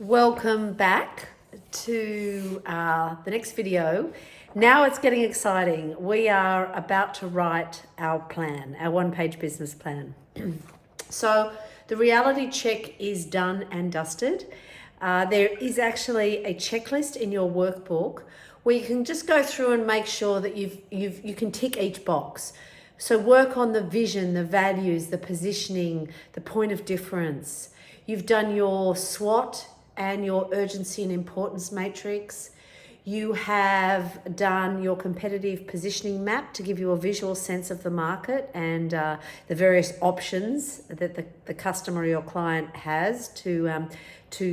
Welcome back to the next video. Now it's getting exciting. We are about to write our plan, our one-page business plan. So the reality check is done and dusted. There is actually a checklist in your workbook where you can just go through and make sure that you can tick each box. So work on the vision, the values, the positioning, the point of difference. You've done your SWOT and your urgency and importance matrix. You have done your competitive positioning map to give you a visual sense of the market and the various options that the customer or your client has to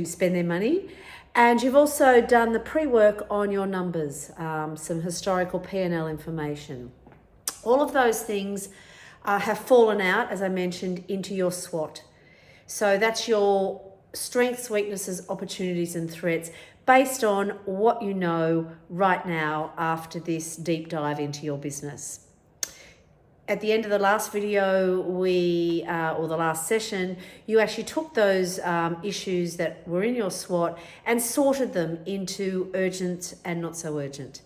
spend their money. And you've also done the pre-work on your numbers, some historical P&L information. All of those things have fallen out, as I mentioned, into your SWOT. So that's your strengths, weaknesses, opportunities, and threats based on what you know right now after this deep dive into your business. At the end of the last video, or the last session, you actually took those issues that were in your SWOT and sorted them into urgent and not so urgent.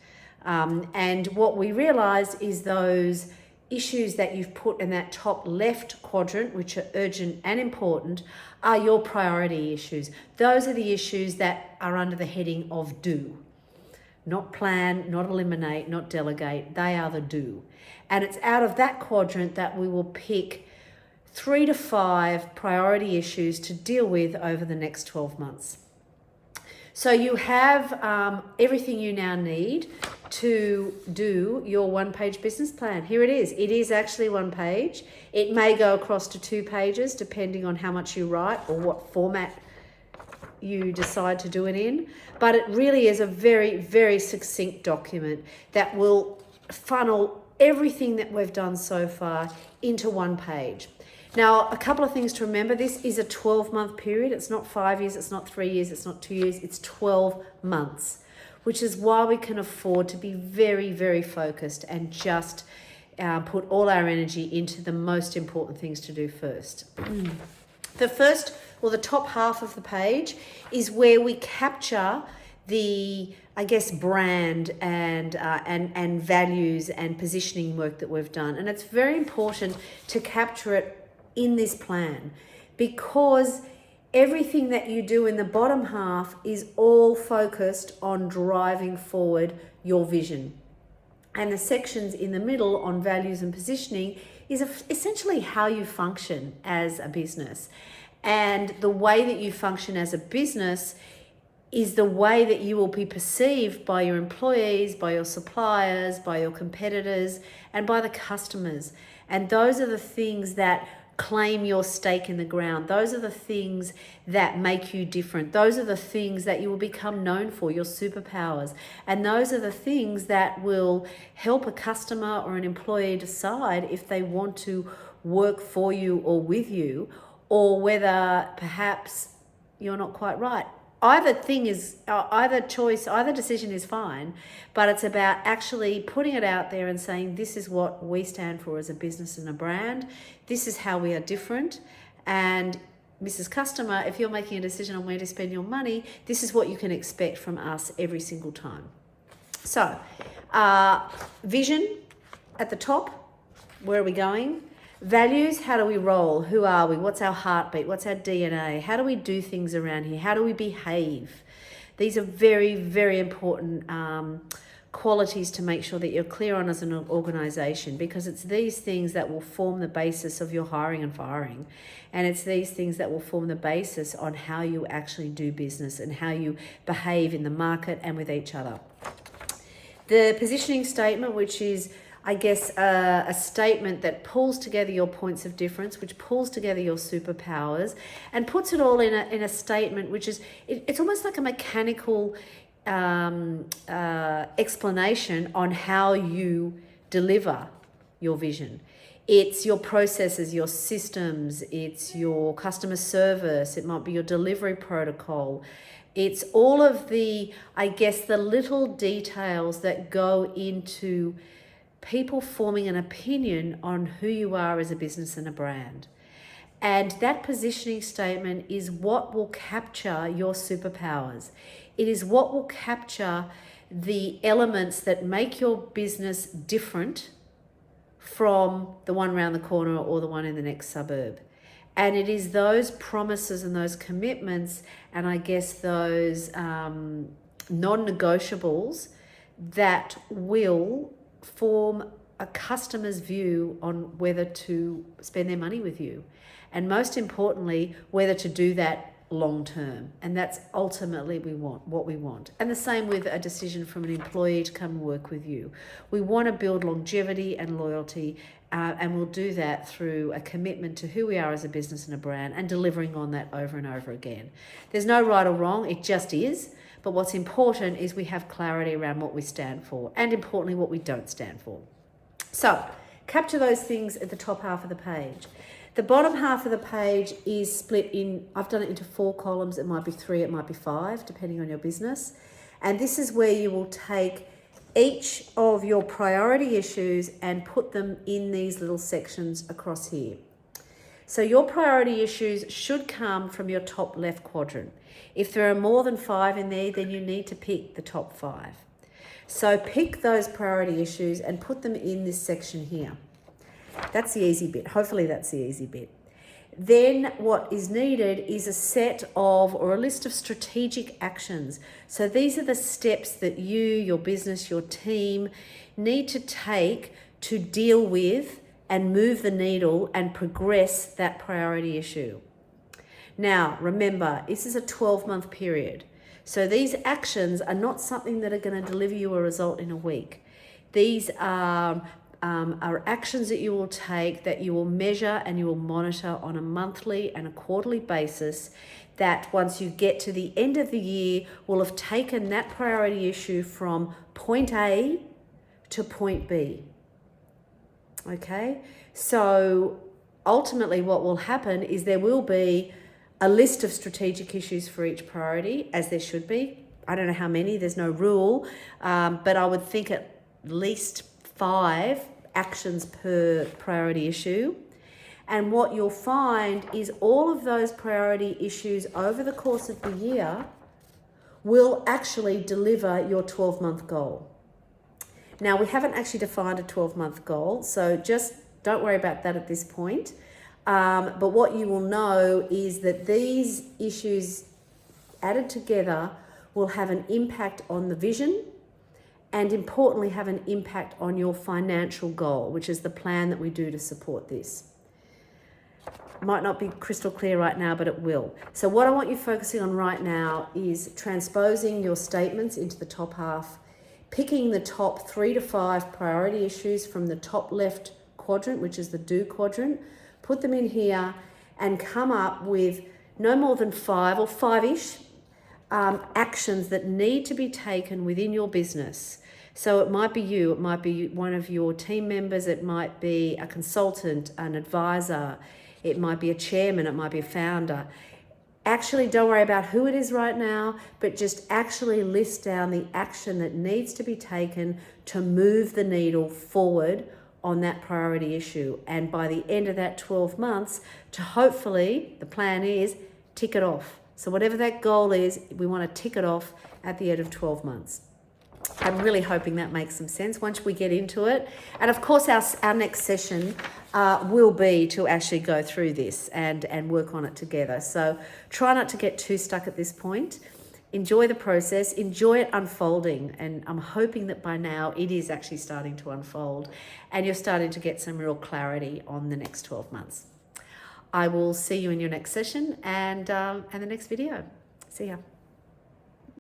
And what we realized is those issues that you've put in that top left quadrant, which are urgent and important, are your priority issues. Those are the issues that are under the heading of do. Not plan, not eliminate, not delegate. They are the do. And it's out of that quadrant that we will pick 3 to 5 priority issues to deal with over the next 12 months. So you have everything you now need to do your one-page business plan. Here it is. It is actually one page. It may go across to 2 pages depending on how much you write or what format you decide to do it in. But it really is a very, very succinct document that will funnel everything that we've done so far into one page. Now, a couple of things to remember. This is a 12-month period. It's not 5 years, it's not 3 years, it's not 2 years, it's 12 months, which is why we can afford to be very, very focused and just put all our energy into the most important things to do first. The first, or the top half of the page, is where we capture the, I guess, brand and values and positioning work that we've done. And it's very important to capture it in this plan, because everything that you do in the bottom half is all focused on driving forward your vision. And the sections in the middle on values and positioning is essentially how you function as a business. And the way that you function as a business is the way that you will be perceived by your employees, by your suppliers, by your competitors, and by the customers. And those are the things that claim your stake in the ground. Those are the things that make you different. Those are the things that you will become known for, your superpowers. And those are the things that will help a customer or an employee decide if they want to work for you or with you, or whether perhaps you're not quite right. Either decision is fine, but it's about actually putting it out there and saying, this is what we stand for as a business and a brand. This is how we are different. And Mrs. Customer, if you're making a decision on where to spend your money, this is what you can expect from us every single time. So, vision at the top, where are we going? Values, how do we roll? Who are we? What's our heartbeat? What's our DNA? How do we do things around here? How do we behave? These are very, very important qualities to make sure that you're clear on as an organization, because it's these things that will form the basis of your hiring and firing. And it's these things that will form the basis on how you actually do business and how you behave in the market and with each other. The positioning statement, which is, I guess, a statement that pulls together your points of difference, which pulls together your superpowers and puts it all in a statement, which is, it's almost like a mechanical explanation on how you deliver your vision. It's your processes, your systems, it's your customer service, it might be your delivery protocol. It's all of the, I guess, the little details that go into people forming an opinion on who you are as a business and a brand. And that positioning statement is what will capture your superpowers. It is what will capture the elements that make your business different from the one around the corner or the one in the next suburb. And it is those promises and those commitments, and I guess those non-negotiables that will form a customer's view on whether to spend their money with you. And most importantly, whether to do that long term. And that's ultimately what we want. And the same with a decision from an employee to come and work with you. We want to build longevity and loyalty, and we'll do that through a commitment to who we are as a business and a brand, and delivering on that over and over again. There's no right or wrong, it just is. But what's important is we have clarity around what we stand for, and importantly, what we don't stand for. So capture those things at the top half of the page. The bottom half of the page is split in, I've done it into 4 columns. It might be 3, it might be 5, depending on your business. And this is where you will take each of your priority issues and put them in these little sections across here. So your priority issues should come from your top left quadrant. If there are more than 5 in there, then you need to pick the top 5. So pick those priority issues and put them in this section here. That's the easy bit. Hopefully that's the easy bit. Then what is needed is a set of, or a list of, strategic actions. So these are the steps that you, your business, your team need to take to deal with and move the needle and progress that priority issue. Now, remember, this is a 12-month period. So these actions are not something that are going to deliver you a result in a week. These are actions that you will take, that you will measure and you will monitor on a monthly and a quarterly basis, that once you get to the end of the year, will have taken that priority issue from point A to point B. Okay? So ultimately what will happen is there will be a list of strategic issues for each priority, as there should be. I don't know how many, there's no rule, but I would think at least 5 actions per priority issue. And what you'll find is all of those priority issues over the course of the year will actually deliver your 12-month goal. Now, we haven't actually defined a 12-month goal, so just don't worry about that at this point. But what you will know is that these issues added together will have an impact on the vision, and importantly have an impact on your financial goal, which is the plan that we do to support this. Might not be crystal clear right now, but it will. So what I want you focusing on right now is transposing your statements into the top half, picking the top 3 to 5 priority issues from the top left quadrant, which is the do quadrant, put them in here and come up with no more than 5 or 5-ish actions that need to be taken within your business. So it might be you, it might be one of your team members, it might be a consultant, an advisor, it might be a chairman, it might be a founder. Actually, don't worry about who it is right now, but just actually list down the action that needs to be taken to move the needle forward on that priority issue. And by the end of that 12 months, to hopefully, the plan is, tick it off. So whatever that goal is, we want to tick it off at the end of 12 months. I'm really hoping that makes some sense once we get into it. And of course, our next session will be to actually go through this and work on it together. So try not to get too stuck at this point. Enjoy the process, enjoy it unfolding. And I'm hoping that by now it is actually starting to unfold and you're starting to get some real clarity on the next 12 months. I will see you in your next session and the next video. See ya.